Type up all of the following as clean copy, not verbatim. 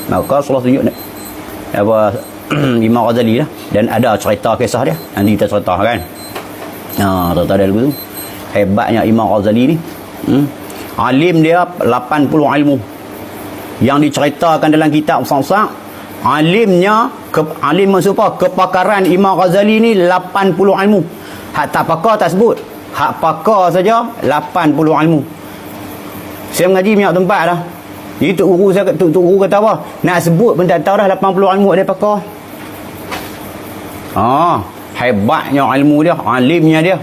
Maka Rasulullah tunjuk apa Imam Ghazali lah, dan ada cerita kisah dia nanti kita cerita kan. Cerita dia dulu tu hebatnya Imam Ghazali ni. Alim dia 80 ilmu yang diceritakan dalam kitab Sa'sak. Alimnya alim maksud apa? Kepakaran Imam Ghazali ni 80 ilmu. Hak tak pakar tak sebut, hak pakar saja 80 ilmu. Saya mengaji banyak tempat dah. Jadi Tok Guru kata apa? Nak sebut pun tak tahu dah 80 ilmu dia pakar. Hebatnya ilmu dia, alimnya dia.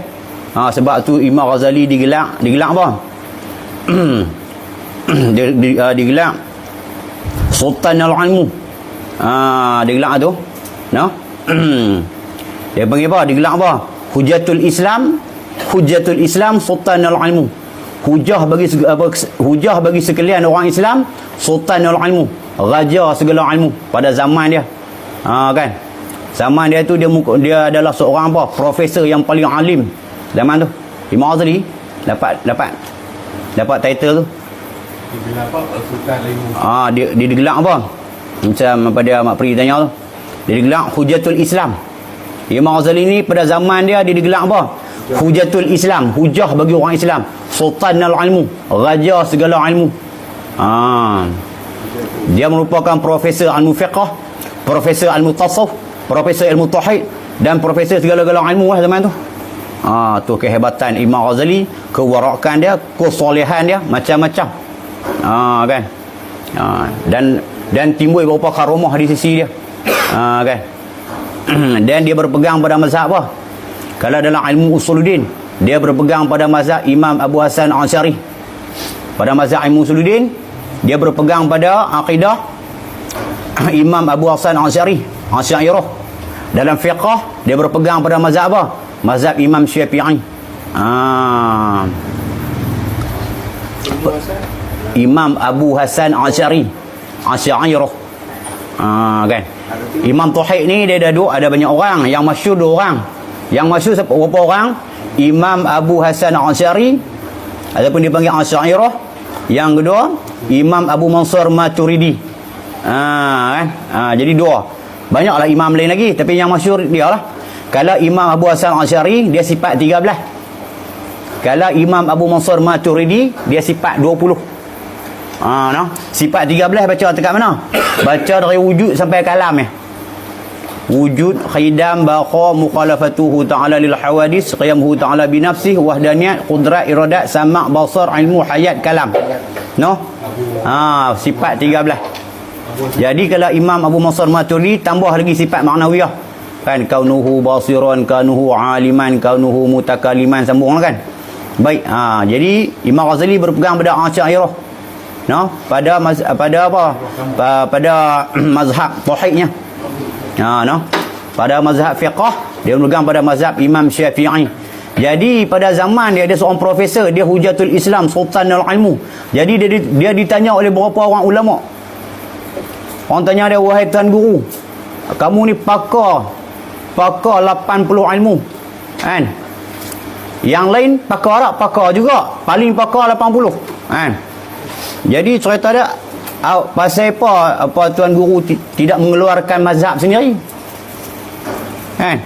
Sebab tu Imam Ghazali digelar apa? digelar Sultan al-Ilmu. Digelar tu. Dia panggil apa? Digelar apa? Hujatul Islam Sultan al-Ilmu. Hujah bagi sekalian orang Islam, Sultan al-Ilmu, raja segala ilmu pada zaman dia. Kan? Zaman dia tu dia adalah seorang apa? Profesor yang paling alim zaman tu. Imam Ghazali dapat title tu. Digelar apa? Sultan al-Ilmu. Dia digelar apa? Macam pada Mak Pri tanya tu. Dia digelar Hujatul Islam. Imam Ghazali ni pada zaman dia digelar apa? Hujatul Islam, hujah bagi orang Islam, Sultan al-Ilmu, raja segala ilmu. Dia merupakan profesor ilmu fiqh, profesor ilmu tasawuf, profesor ilmu tauhid, dan profesor segala-gala ilmu lah zaman tu. Tu kehebatan Imam Ghazali, kewarakan dia, kesolehan dia macam-macam. Kan? Dan timbul beberapa karamah di sisi dia. Kan? Dan dia berpegang pada mazhab apa? Kalau dalam ilmu usuluddin, dia berpegang pada mazhab Imam Abu Hasan Asy'ari. Pada mazhab ilmu usuluddin, dia berpegang pada akidah Imam Abu Hasan Asy'ari, Asy'ariyah. Dalam fiqh, dia berpegang pada mazhab apa? Mazhab Imam Syafi'i. Imam Abu Hasan Asy'ari, Asy'ariyah. Kan? Imam Tauhid ni dia ada banyak orang, yang masyhur 2 orang. Yang masyhur berapa orang? Imam Abu Hasan Asy'ari ataupun dipanggil Asy'ariyah. Yang kedua Imam Abu Mansur Maturidi. Kan? Jadi 2. Banyaklah imam lain lagi, tapi yang masyhur dia lah. Kalau Imam Abu Hasan Asy'ari dia sifat 13. Kalau Imam Abu Mansur Maturidi dia sifat 20. Sifat 13 baca dekat mana? Baca dari wujud sampai kalam ya. Wujud, khidam, baqa, mukhalafatuhu ta'ala lil hawadis, qiyamuhu ta'ala bi nafsih, wahdaniyat, qudrat, iradat, sama', basar, ilmu, hayat, kalam. Sifat 13. Jadi kalau Imam Abu Mansur Maturidi tambah lagi sifat maknawiyah. Kan, kaunuhu basiran, kaunuhu aliman, kaunuhu mutakaliman, sambung kan. Baik, jadi Imam Ghazali berpegang pada Asy'ariyah. Pada apa? Pada mazhab tauhidnya. Pada mazhab fiqh dia berpegang pada mazhab Imam Syafi'i. Jadi pada zaman dia ada seorang profesor, dia Hujatul Islam, Sultan al-Ilmu. Jadi dia ditanya oleh beberapa orang ulama. Orang tanya dia, wahai Tuan Guru, kamu ni pakar 80 ilmu kan? Yang lain pakar tak? Pakar juga, paling pakar 80 kan? Jadi cerita dia, pasal apa Tuan Guru tidak mengeluarkan mazhab sendiri kan?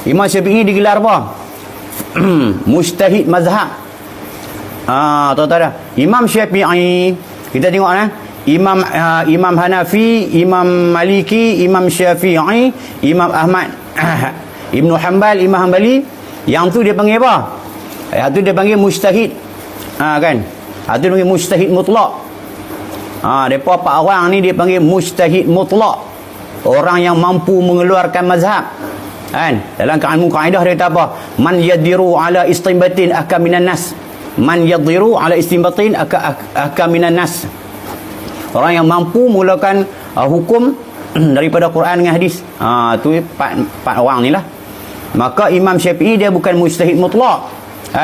Imam Syafi'i digelar apa? Mujtahid mazhab. Tahu-tahu dah. Imam Syafi'i, kita tengok Imam Hanafi, Imam Maliki, Imam Syafi'i, Imam Ahmad, Ibnu Hanbal, Imam Hanbali, yang tu dia panggil apa? Yang tu dia panggil mujtahid. Kan? Itu dia panggil mujtahid mutlak. Depa 4 orang ni dia panggil mujtahid mutlak. Orang yang mampu mengeluarkan mazhab. Kan? Dalam ilmu kaedah dia kata apa? Man yadiru ala istinbatin ahkam minan nas. Man yadiru ala istinbatin ahkam minan nas. Orang yang mampu mengeluarkan hukum daripada Quran dengan hadis. Tu 4 orang ni lah. Maka Imam Syafi'i dia bukan mujtahid mutlak.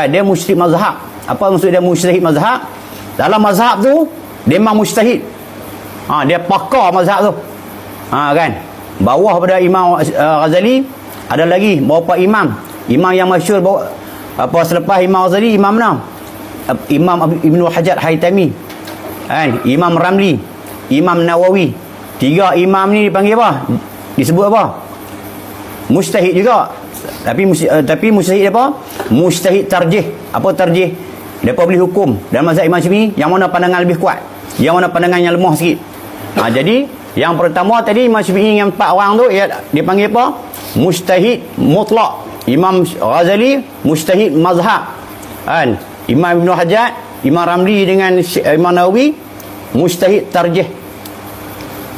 Dia mujtahid mazhab. Apa maksud dia mujtahid mazhab? Dalam mazhab tu dia memang mujtahid. Dia pakar mazhab tu. Kan? Bawah pada Imam Ghazali ada lagi beberapa imam. Imam yang masyhur selepas Imam Ghazali, imam mana? Imam Ibnu Hajar Haytami. Kan? Imam Ramli, Imam Nawawi, Tiga imam ni dipanggil apa? Disebut apa? Mujtahid juga. Tapi mujtahid apa? Mujtahid tarjih. Apa tarjih? Depa boleh hukum dalam mazhab Imam Syafi'i yang mana pandangan lebih kuat, yang mana pandangan yang lemah sikit. Jadi yang pertama tadi Imam Syafi'i yang 4 orang tu dia panggil apa? Mujtahid mutlak. Imam Ghazali mujtahid mazhab. Kan? Imam Ibn Hajar, Imam Ramli dengan Imam Nawawi mujtahid tarjih.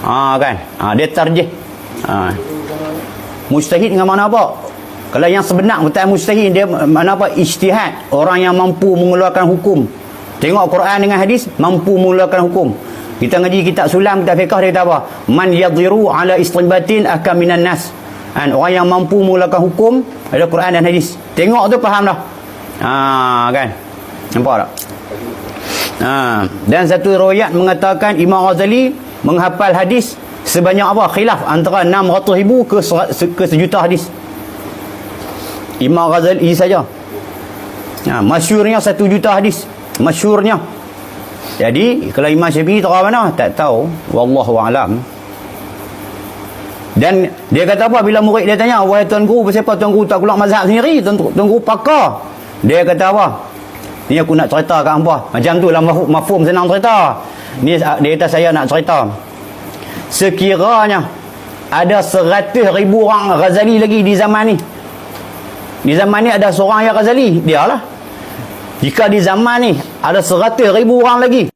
Kan? Dia tarjih. Mujtahid dengan mana apa? Kalau yang sebenar betul mujtahid dia mana apa? Ijtihad, orang yang mampu mengeluarkan hukum. Tengok Quran dengan hadis mampu mengeluarkan hukum. Kita ngaji kitab sulam, kitab fiqh dia kata apa? Man yadhiru ala istinbatin akam minan nas. Orang yang mampu mengeluarkan hukum ada Quran dan hadis. Tengok tu faham dah. Kan? Nampak tak? Dan satu riwayat mengatakan Imam Ghazali menghafal hadis sebanyak apa? Khilaf antara 600,000 ke 1,000,000 hadis. Imam Ghazali saja. Masyhurnya 1,000,000 hadis. Masyhurnya. Jadi kalau Imam Syafi'i tahu mana? Tak tahu. Wallahu a'lam. Dan dia kata apa bila murid dia tanya, "Wahai tuan guru, kenapa tuan guru tak keluar mazhab sendiri? Tuan guru pakar." Dia kata apa? Ni aku nak cerita kat hangpa. Macam tu lah mafhum senang cerita. Ni dia kata saya nak cerita. Sekiranya ada 100,000 orang Ghazali lagi di zaman ni. Di zaman ni ada seorang yang Ghazali, dia lah. Jika di zaman ni ada 100,000 orang lagi,